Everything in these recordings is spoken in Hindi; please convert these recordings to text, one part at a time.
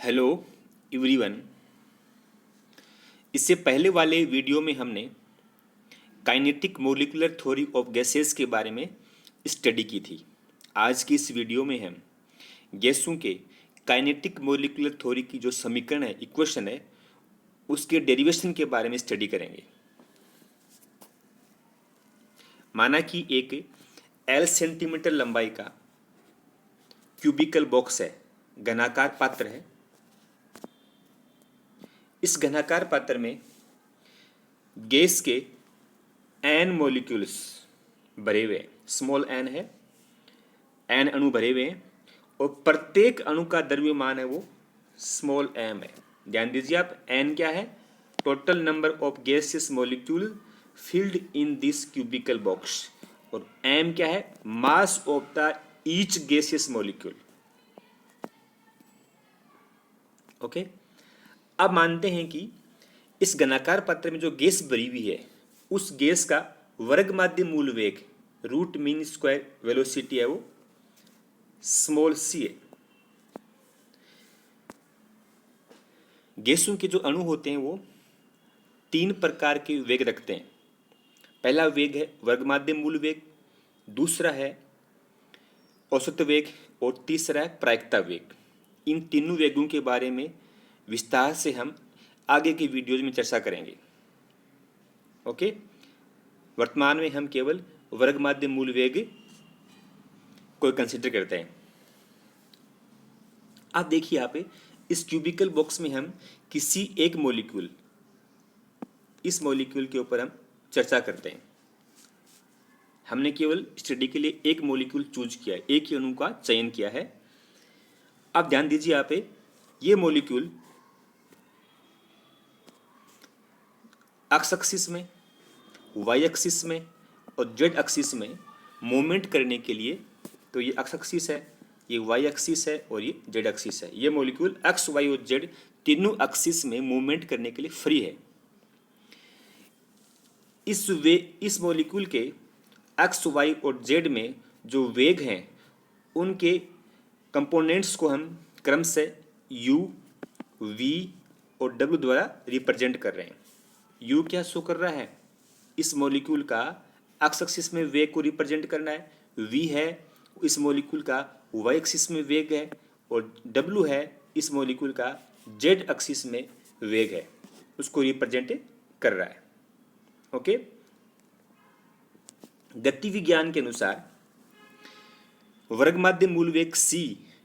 Hello everyone. इससे पहले वाले वीडियो में हमने kinetic molecular theory of gases के बारे में स्टडी की थी। आज की इस वीडियो में हम गैसों के काइनेटिक मॉलिक्यूलर थ्योरी की जो समीकरण है, इक्वेशन है, उसके डेरिवेशन के बारे में स्टडी करेंगे। माना कि एक L सेंटीमीटर लंबाई का क्यूबिकल बॉक्स है, घनाकार पात्र है। इस घनाकार पात्र में गैस के n मॉलिक्यूल्स भरे हुए हैं, स्मॉल n है, n अणु भरे हुए हैं और प्रत्येक अणु का द्रव्यमान है वो स्मॉल m है। ध्यान दीजिए आप, n क्या है? Total number of gases molecule filled in this cubical box, और m क्या है? Mass of the each gases molecule. Okay, अब मानते हैं कि इस घनाकार पात्र में जो गैस भरी हुई है, उस गैस का वर्ग माध्य मूल वेग, रूट मीन स्क्वायर वेलोसिटी है, वो स्मॉल c है। गैसों के जो अणु होते हैं वो तीन प्रकार के वेग रखते हैं। पहला वेग है वर्ग माध्य मूल वेग, दूसरा है औसत वेग और तीसरा है प्रायिकता वेग। इन तीनों वेगों के बारे में विस्तार से हम आगे की वीडियोज में चर्चा करेंगे। ओके, वर्तमान में हम केवल वर्ग माध्य मूल वेग को कंसीडर करते हैं। आप देखिए यहाँ पे इस क्यूबिकल बॉक्स में हम किसी एक मॉलिक्यूल, इस मॉलिक्यूल के ऊपर हम चर्चा करते हैं। हमने केवल स्टडी के लिए एक मॉलिक्यूल चूज किया है, एक ही अणु का चयन किया है। अब ध्यान दीजिए यहाँ पे, ये मॉलिक्यूल एक्स एक्सिस में, वाई एक्सिस में और जेड एक्सिस में मूवमेंट करने के लिए, तो ये एक्स एक्सिस है, ये वाई एक्सिस है और ये जेड एक्सिस है। ये मॉलिक्यूल एक्स, वाई और जेड तीनों एक्सिस में मूवमेंट करने के लिए फ्री है। इस मॉलिक्यूल के एक्स, वाई और जेड में जो वेग हैं, उनके कंपोनेंट्स को हम क्रम से u, v और w द्वारा रिप्रेजेंट कर रहे हैं। u क्या शो कर रहा है? इस मॉलिक्यूल का एक्स एक्सिस में वेग को रिप्रेजेंट करना है। v है इस मॉलिक्यूल का y एक्सिस में वेग है, और w है इस मॉलिक्यूल का z एक्सिस में वेग है, उसको रिप्रेजेंट कर रहा है। ओके, गति विज्ञान के अनुसार वर्ग माध्य मूल वेग c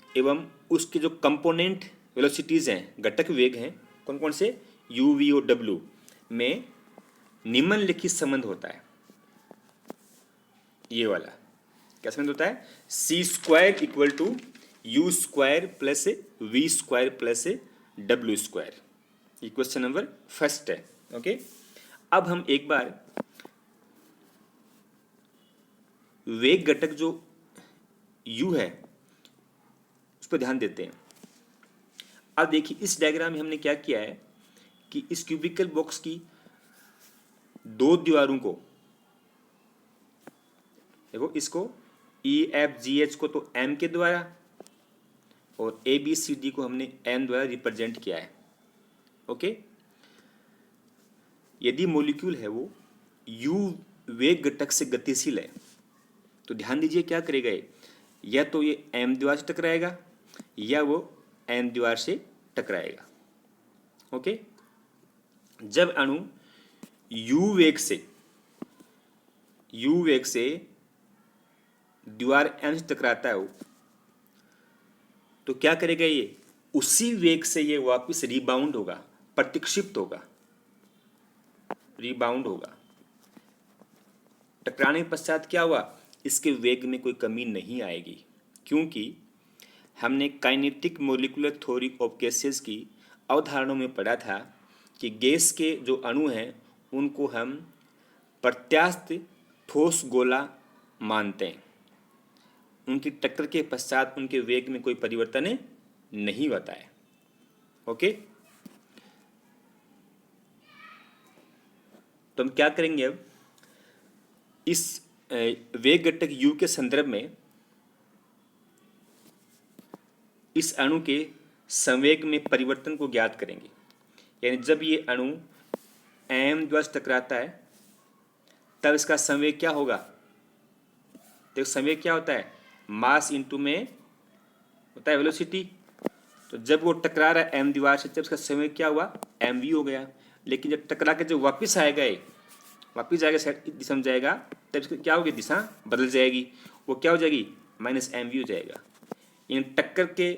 एवं उसके जो कंपोनेंट वेलोसिटीज हैं, घटक वेग हैं, कौन कौन से? u, v और w में निम्नलिखित संबंध होता है। ये वाला क्या संबंध होता है? c square equal to u square plus v square plus w square. ये क्वेश्चन नंबर फर्स्ट है। ओके, अब हम एक बार वेग घटक जो u है उस पर ध्यान देते हैं। अब देखिए, इस डायग्राम में हमने क्या किया है कि इस क्यूबिकल बॉक्स की दो दीवारों को, देखो, इसको EFGH को तो M के द्वारा और ABCD को हमने N द्वारा रिप्रेजेंट किया है। ओके, यदि मॉलिक्यूल है वो U वेग घटक से गतिशील है, तो ध्यान दीजिए क्या करेगा ये, या तो ये M दीवार से टकराएगा या वो N दीवार से टकराएगा। ओके, जब अणु U वेग से दीवार M से टकराता है तो क्या करेगा ये? उसी वेग से ये वापस रिबाउंड होगा, प्रतिक्षिप्त होगा, रिबाउंड होगा। टकराने के पश्चात क्या हुआ? इसके वेग में कोई कमी नहीं आएगी, क्योंकि हमने kinetic molecular theory of gases की अवधारणाओं में पढ़ा था कि गैस के जो अणु हैं उनको हम प्रत्यास्थ ठोस गोला मानते हैं। उनकी टक्कर के पश्चात उनके वेग में कोई परिवर्तन नहीं होता है। ओके, तो हम क्या करेंगे अब? इस वेग घटक u के संदर्भ में इस अणु के संवेग में परिवर्तन को ज्ञात करेंगे। यानी जब ये अणु m द्वारा टकराता है तब इसका संवेग क्या होगा। तो संवेग क्या होता है, मास इंटू में होता है वेलोसिटी। तो जब वो टकरा रहा है m दीवार से तब इसका संवेग क्या हुआ, mv हो गया। लेकिन जब टकरा के जब वापस जाएगा साइड दिशा में जाएगा तब इसकी क्या होगी, दिशा बदल जाएगी। वो क्या हो जाएगी, माइनस mv हो जाएगा। इन टक्कर के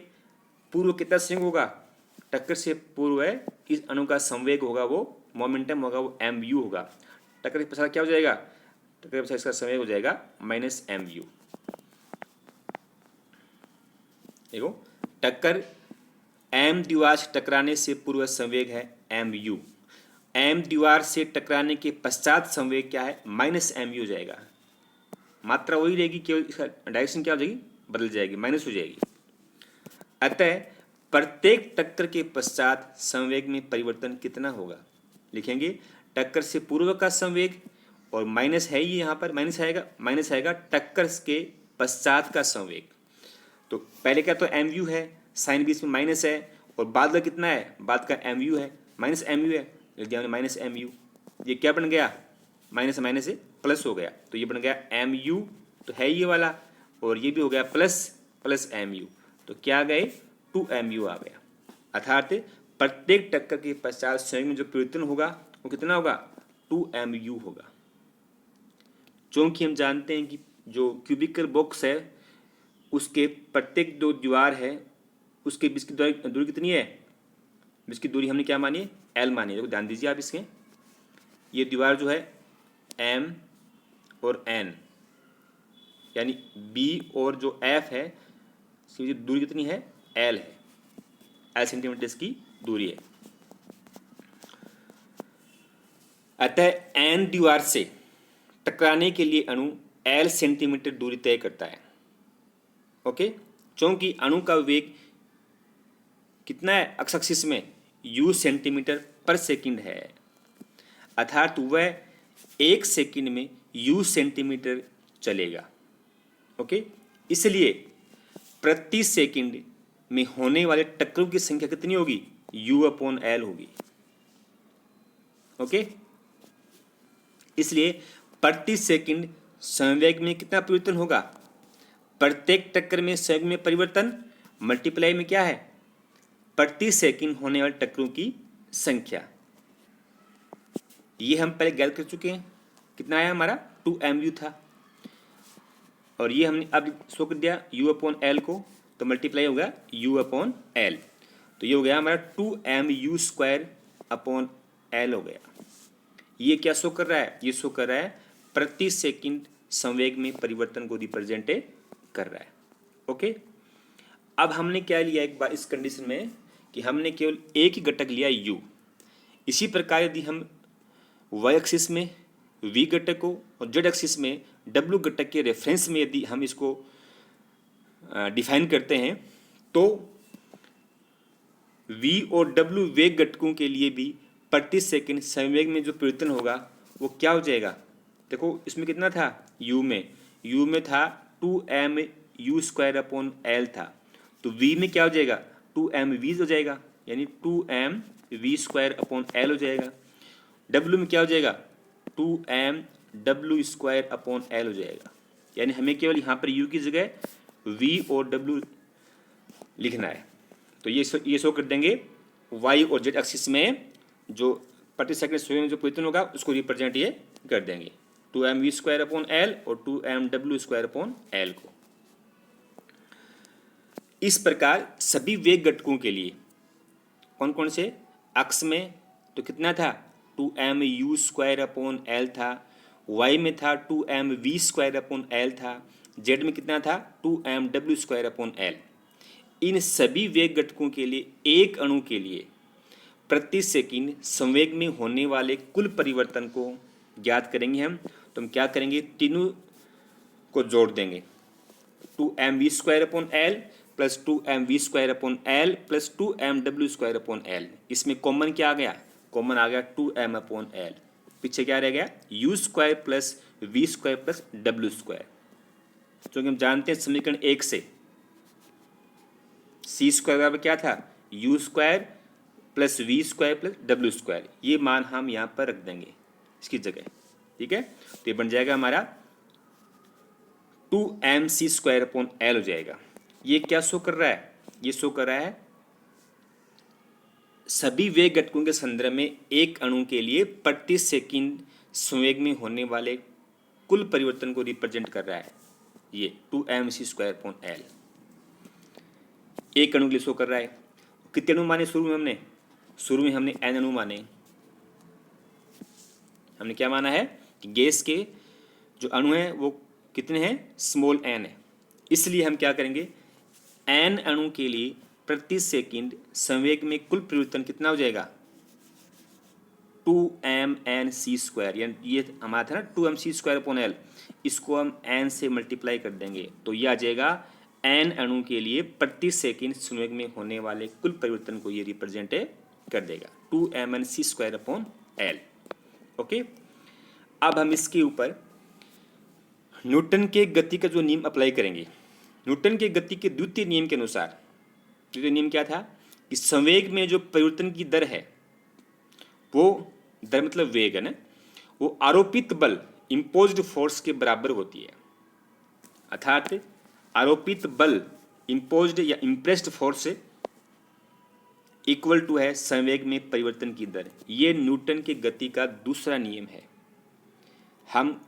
पूर्व कितना संवेग होगा, टक्कर से पूर्व है इस अणु का संवेग होगा, वो मोमेंटम होगा, वो mu होगा। टक्कर के पश्चात क्या हो जाएगा, टक्कर के पश्चात इसका संवेग हो जाएगा माइनस mu। देखो टक्कर m दीवार से टकराने से पूर्व संवेग है mu, m दीवार से टकराने के पश्चात संवेग क्या है, माइनस mu हो जाएगा। मात्रा वही रहेगी, केवल इसका डायरेक्शन क्या हो जाएगी, बदल जाएगी, माइनस हो जाएगी। अतः प्रत्येक टक्कर के पश्चात संवेग में परिवर्तन कितना होगा, लिखेंगे टक्कर से पूर्व का संवेग और माइनस है ही यहाँ पर, माइनस आएगा टक्कर के पश्चात का संवेग। तो पहले क्या तो mu है, साइन बीच में माइनस है, और बाद का कितना है, बाद का mu है, माइनस mu है, लिख दिया हमने माइनस mu। ये क्या बन गया, माइनस माइनस से प्लस हो गया, तो ये बन गया mu, तो है ये वाला, और ये भी हो गया प्लस mu, तो क्या गए 2mu आ गया। अर्थात प्रत्येक टक्कर के पश्चात संवेग में जो परिवर्तन होगा वो कितना होगा, 2mu होगा। चूंकि हम जानते हैं कि जो क्यूबिकल बॉक्स है उसके प्रत्येक दो दीवार है उसके बीच की दूरी कितनी है, बीच की दूरी हमने क्या मानी है, L मानी है। देखो ध्यान दीजिए आप इसके, ये दीवार जो है M और N यानी B और जो F है इसकी दूरी कितनी है, L है, L सेंटीमीटर की दूरी है। अतः N दीवार से टकराने के लिए अणु L सेंटीमीटर दूरी तय करता है। ओके, क्योंकि अणु का वेग कितना है एक्स एक्सिस में, u सेंटीमीटर पर सेकंड है, अर्थात वह 1 सेकंड में u सेंटीमीटर चलेगा। ओके, इसलिए प्रति सेकंड में होने वाले टक्करों की संख्या कितनी होगी, u/L होगी। ओके, इसलिए प्रति सेकंड संवेग में कितना परिवर्तन होगा, प्रत्येक टक्कर में संवेग में परिवर्तन मल्टीप्लाई में क्या है, प्रति सेकंड होने वाले टक्करों की संख्या। ये हम पहले ज्ञात कर चुके हैं, कितना आया हमारा 2mu था, और ये हमने अब शो कर दिया u/L को, तो मल्टीप्लाई हो गया u/L, तो ये हो गया हमारा 2mu²/L हो गया। ये क्या शो कर रहा है, ये शो कर रहा है प्रति सेकंड संवेग में परिवर्तन को रिप्रेजेंट कर रहा है। ओके, अब हमने क्या लिया एक बार इस कंडीशन में कि हमने केवल एक ही घटक लिया u। इसी प्रकार यदि हम y एक्सिस में v घटक को और z एक्सिस में w घटक के रेफरेंस में यदि हम इसको डिफाइन करते हैं तो v और w वेग घटकों के लिए भी प्रति सेकंड संवेग में जो परिवर्तन होगा वो क्या हो जाएगा। देखो इसमें कितना था, u में था 2mu²/L था, तो v में क्या हो जाएगा 2mv हो जाएगा, यानी 2mv²/L हो जाएगा। w में क्या हो जाएगा 2mw²/L हो जाएगा, यानी हमें केवल यहाँ पर u की जगह v और w लिखना है। तो ये शो कर देंगे y और z एक्सिस में जो प्रति सेकंड संवेग में जो परिवर्तन होगा उसको रिप्रेजेंट ये कर देंगे, 2mv²/L और 2mw²/L को। इस प्रकार सभी वेग घटकों के लिए कौन कौन से, अक्ष में तो कितना था 2mu²/L था, y में था 2mv²/L था, z में कितना था 2mw²/L। इन सभी वेग घटकों के लिए एक अणु के लिए प्रति सेकंड संवेग में होने वाले कुल परिवर्तन को ज्ञात करेंगे हम। तो हम क्या करेंगे, तीनों को जोड़ देंगे, 2mv²/L plus 2mv²/L plus 2mw²/L। इसमें कॉमन क्या आ गया, कॉमन आ गया 2m/L, पीछे क्या रह गया u² plus v² plus w²। क्योंकि हम जानते हैं समीकरण 1 से c² बराबर क्या था u square plus v square plus डब्ल्यू स्क्वायर, ये मान हम यहाँ पर रख देंगे इसकी जगह, ठीक है। तो ये बन जाएगा हमारा 2mc² हो जाएगा। ये क्या शो कर रहा है? ये शो कर रहा है सभी वेग घटकों के संदर्भ में एक अणु के लिए प्रति सेकंड संवेग में होने वाले कुल परिवर्तन को रिप्रेजेंट कर रहा है। ये 2mc²L एक अणु के लिए शो कर रहा है। कितने अणु माने शुरू में हमने n अणु माने। हमने क्या माना है कि गैस के जो अणु हैं वो कितने हैं? स्मॉल n है। इसलिए हम क्या करेंगे, n अणु के लिए प्रति सेकंड संवेग में कुल परिवर्तन कितना हो जाएगा? 2mnc², यानी ये हमारा था ना 2mc²L, इसको हम n से मल्टीप्लाई कर देंगे तो ये आ जाएगा n अणु के लिए प्रति सेकंड संवेग में होने वाले कुल परिवर्तन को ये रिप्रेजेंट कर देगा 2mnc²L। ओके, अब हम इसके ऊपर न्यूटन के गति का जो नियम अप्लाई करेंगे। न्यूटन के गति के द्वितीय नियम के अनुसार, द्वितीय नियम क्या था कि संवेग में जो परिवर्तन की दर है, वो दर मतलब वेग है ना, वो आरोपित बल इम्पोज्ड फोर्स के बराबर होती है। अर्थात आरोपित बल इम्पोज्ड या इम्प्रेस्ड फोर्स से इक्वल टू है संवेग में परिवर्तन की दर। ये न्यूटन के गति का दूसरा नियम है। हम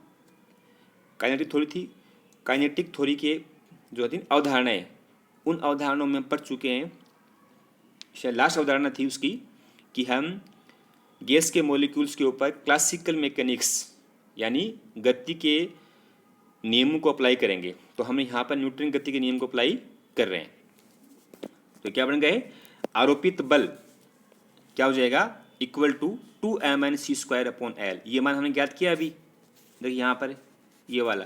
काइनेटिक थ्योरी के जो थी अवधारणाएं, उन अवधारणाओं में पढ़ चुके हैं। शायद लास्ट अवधारणा थी उसकी कि हम गैस के मॉलिक्यूल्स के ऊपर क्लासिकल मैकेनिक्स यानी गति के नियमों को अप्लाई करेंगे। तो हम यहाँ पर न्यूटन गति के नियम को अप्लाई कर रहे हैं। तो क्या बन गए? आरोपित बल क्या हो जाएगा? Equal to 2mnc²L। ये मान हमने ज्ञात किया अभी, देखिए यहाँ पर ये वाला।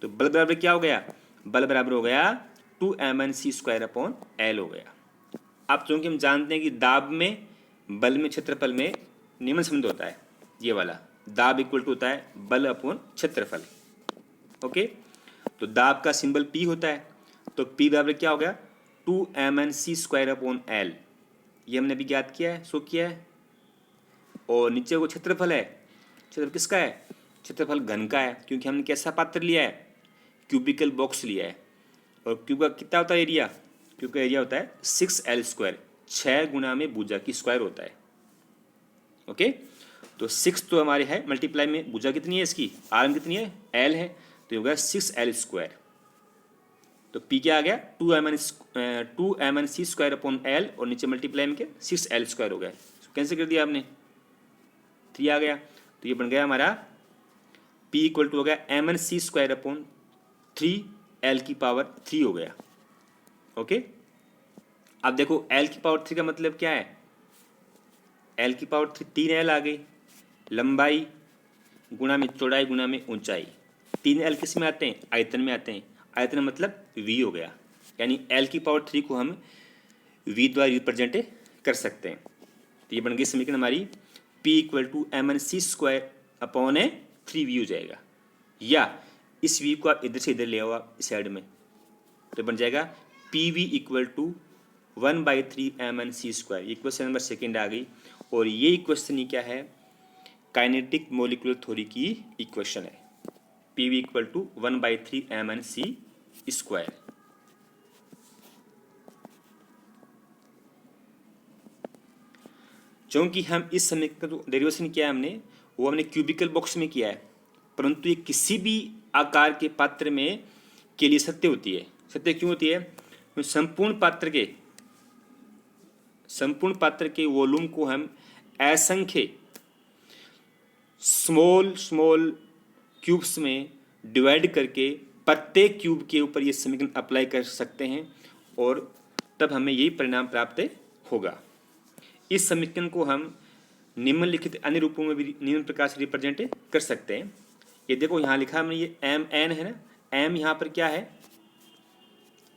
तो बल बराबर क्या हो गया? बल बराबर हो गया 2mnc²L हो गया। अब चूंकि हम जानते हैं कि दाब में, बल में, क्षेत्रफल में नियमन संबंध होता है, ये वाला दाब इक्वल टू होता है बल अपॉन क्षेत्रफल। ओके, तो दाब का सिंबल P होता है, तो P बराबर क्या हो गया? 2mnc²L। ये हमने अभी ज्ञात किया है, शो किया है। और नीचे वो क्षेत्रफल है, क्षेत्रफल किसका है? क्षेत्रफल घन का है, क्योंकि हमने कैसा पात्र लिया है? क्यूबिकल बॉक्स लिया है। और क्यूब का कितना होता है एरिया? क्यूब का एरिया होता है 6L², 6 गुना में भुजा की स्क्वायर होता है। ओके, तो 6 तो हमारे है, मल्टीप्लाई में भुजा कितनी है इसकी? आर्म कितनी है? L है, तो ये होगा 6L²। तो P क्या आ गया? 2mnc²L और नीचे मल्टीप्लाई में क्या? 6L² हो गया। कैंसिल कर दिया आपने, 3 आ गया। तो ये बन गया हमारा P इक्वल टू हो गया mnc²/3L³ हो गया। ओके, अब देखो L³ का मतलब क्या है? L³ 3L आ गई, लंबाई गुणा में चौड़ाई गुणा में ऊंचाई। 3L किस में आते हैं? आयतन में आते हैं। आयतन मतलब V हो गया, यानी L³ को हम V द्वारा रिप्रेजेंट कर सकते हैं। तो ये बन गई समीकरण हमारी P इक्वल टू mnc²/3V हो जाएगा। या इस V को आप इधर से इधर ले आओ आप इस साइड में, तो बन जाएगा PV इक्वल टू 1/3 mnc²। ये क्वेश्चन नंबर सेकेंड आ गई। और ये इक्वेशन ही क्या है? काइनेटिक मोलिकुलर थ्योरी की इक्वेशन है। PV equal to 1/3 mnc²। क्योंकि हम इस समीकरण का जो डेरिवेशन किया है हमने, वो हमने क्यूबिकल बॉक्स में किया है, परंतु ये किसी भी आकार के पात्र में के लिए सत्य होती है। सत्य क्यों होती है? तो संपूर्ण पात्र के वॉल्यूम को हम असंख्य स्मॉल क्यूब्स में डिवाइड करके प्रत्येक क्यूब के ऊपर ये समीकरण अप्लाई कर सकते हैं और तब हमें यही परिणाम प्राप्त होगा। इस समीकरण को हम निम्नलिखित अन्य रूपों में भी निम्न प्रकार से रिप्रेजेंट कर सकते हैं। ये देखो यहाँ लिखा हमने, ये mn है ना। m यहाँ पर क्या है?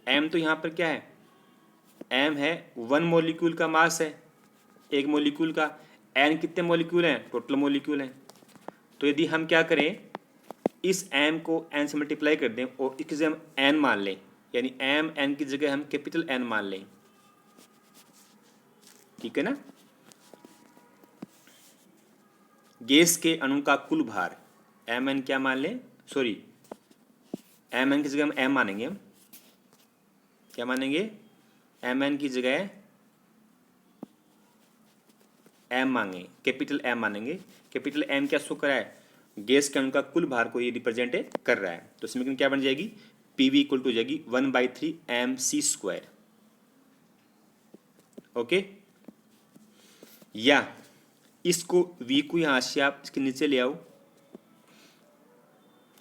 m तो यहाँ पर क्या है? m है 1 मॉलिक्यूल का मास है, एक मॉलिक्यूल का। n कितने मॉलिक्यूल हैं? टोटल मॉलिक्यूल हैं। तो यदि हम क्या करें, इस m को n से मल्टीप्लाई कर दें और इसकी जगह हम n मान लें, यानी m n की जगह हम कैपिटल N मान लें, ठीक है ना। गैस के अणु का कुल भार mn क्या मान लें, सॉरी mn की जगह हम m मानेंगे, हम क्या मानेंगे, mn की जगह m मांगे, कैपिटल M मानेंगे। कैपिटल M क्या शो कर रहा है, गैस के अणु का कुल भार को ये रिप्रेजेंट कर रहा है। तो समीकरण क्या बन जाएगी, PV इक्वल टू हो जाएगी 1/3 mc²। ओके, या इसको V को यहाँ से आप इसके नीचे ले आओ,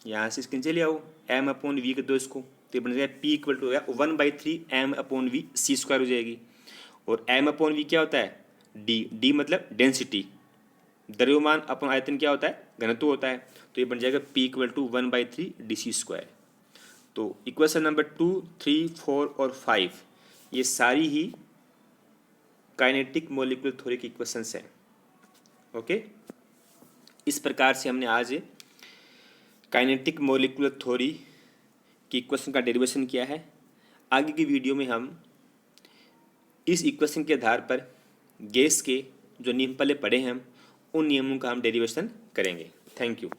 यहाँ से इसके नीचे ले आओ, m/v कर दो इसको, तो ये बन जाएगा P इक्वल टू हो गया 1/3 m/v c² हो जाएगी। और m/v क्या होता है, d मतलब डेंसिटी, द्रव्यमान अपन आयतन क्या होता है, घनत्व होता है। तो ये बन जाएगा P इक्वल टू 1/3 dc²। तो इक्वेशन नंबर 2, 3, 4 और 5 ये सारी ही काइनेटिक मॉलिक्यूलर थ्योरी की इक्वेशंस हैं। ओके, इस प्रकार से हमने आज काइनेटिक मॉलिक्यूलर थ्योरी की इक्वेशन का डेरिवेशन किया है। आगे की वीडियो में हम इस इक्वेशन के आधार पर गैस के जो नियम पहले पढ़े हैं हम उन नियमों का हम डेरिवेशन करेंगे। Thank you.